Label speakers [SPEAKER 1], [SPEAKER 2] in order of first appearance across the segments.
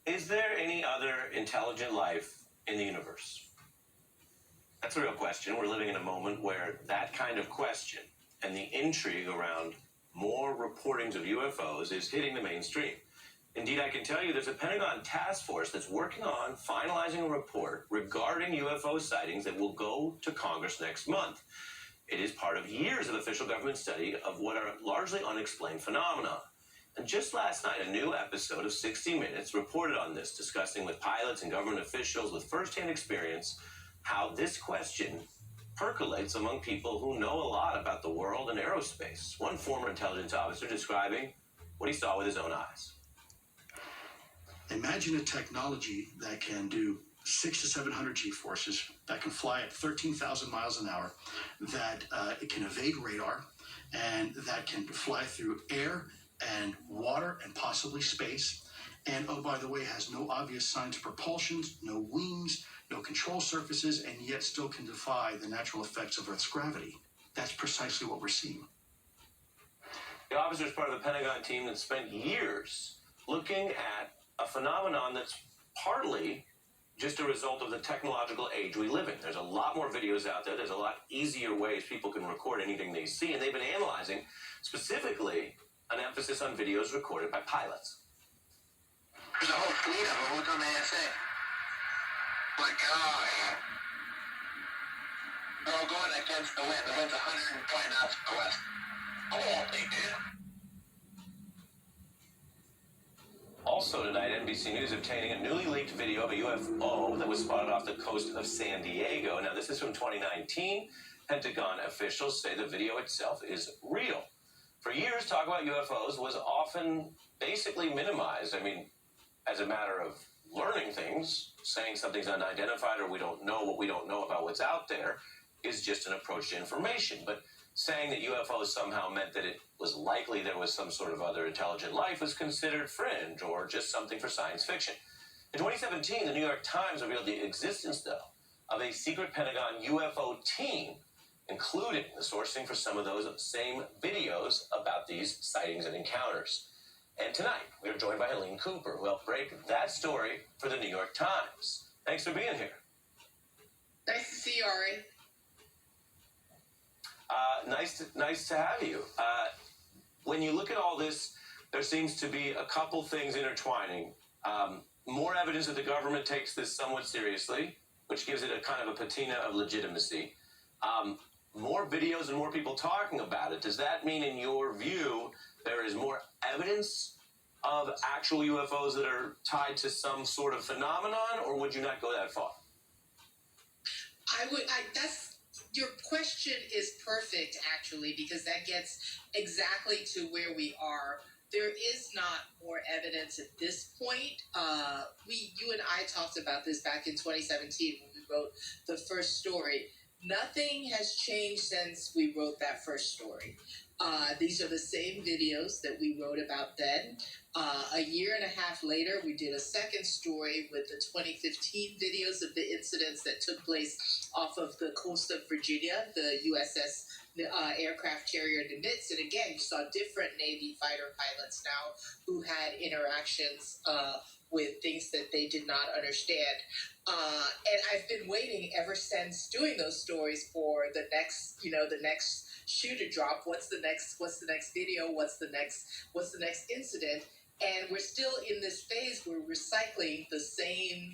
[SPEAKER 1] Is there any other intelligent life in the universe? That's a real question. We're living in a moment where that kind of question and the intrigue around more reportings of UFOs is hitting the mainstream. Indeed, I can tell you there's a Pentagon task force that's working on finalizing a report regarding UFO sightings that will go to Congress next month. It is part of years of official government study of what are largely unexplained phenomena. And just last night, a new episode of 60 Minutes reported on this, discussing with pilots and government officials with firsthand experience how this question percolates among people who know a lot about the world and aerospace. One former intelligence officer describing what he saw with his own eyes.
[SPEAKER 2] Imagine a technology that can do 600 to 700 G-forces, that can fly at 13,000 miles an hour, that it can evade radar, and that can fly through air and water and possibly space. And, oh, by the way, has no obvious signs of propulsion, no wings, no control surfaces, and yet still can defy the natural effects of Earth's gravity. That's precisely what we're seeing.
[SPEAKER 1] The officer is part of the Pentagon team that spent years looking at a phenomenon that's partly just a result of the technological age we live in. There's a lot more videos out there. There's a lot easier ways people can record anything they see, and they've been analyzing specifically an emphasis on videos recorded by pilots.
[SPEAKER 3] There's a whole fleet of them. Look on the ASA. My God. They're all going against the wind. The wind's 120 knots to the west. Oh, they did.
[SPEAKER 1] Also tonight, NBC News obtaining a newly leaked video of a UFO that was spotted off the coast of San Diego. Now, this is from 2019. Pentagon officials say the video itself is real. For years, talk about UFOs was often basically minimized. I mean, as a matter of learning things, saying something's unidentified or we don't know what we don't know about what's out there is just an approach to information. But saying that UFOs somehow meant that it was likely there was some sort of other intelligent life was considered fringe or just something for science fiction. In 2017, the New York Times revealed the existence, though, of a secret Pentagon UFO team, including the sourcing for some of those same videos about these sightings and encounters. And tonight, we are joined by Helene Cooper, who helped break that story for the New York Times. Thanks for being here.
[SPEAKER 4] Nice to see you, Ari.
[SPEAKER 1] Nice to have you. When you look at all this, there seems to be a couple things intertwining. More evidence that the government takes this somewhat seriously, which gives it a kind of a patina of legitimacy. More videos and more people talking about it. Does that mean, in your view, there is more evidence of actual UFOs that are tied to some sort of phenomenon, or would you not go that far?
[SPEAKER 4] Your question is perfect, actually, because that gets exactly to where we are. There is not more evidence at this point. You and I talked about this back in 2017 when we wrote the first story. Nothing has changed since we wrote that first story. These are the same videos that we wrote about then. A year and a half later, we did a second story with the 2015 videos of the incidents that took place off of the coast of Virginia, the USS aircraft carrier Nimitz. And again, you saw different Navy fighter pilots now who had interactions with things that they did not understand. And I've been waiting ever since doing those stories for the next shoe to drop. What's the next video? What's the next incident? And we're still in this phase where we're recycling the same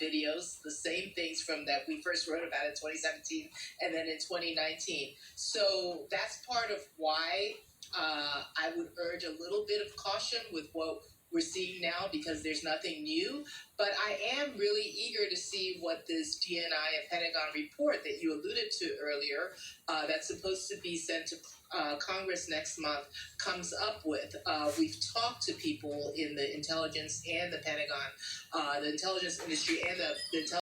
[SPEAKER 4] videos, the same things from that we first wrote about in 2017 and then in 2019. So that's part of why I would urge a little bit of caution with what we're seeing now, because there's nothing new. But I am really eager to see what this DNI and Pentagon report that you alluded to earlier, that's supposed to be sent to Congress next month, comes up with. We've talked to people in the intelligence and the Pentagon, the intelligence industry and the intelligence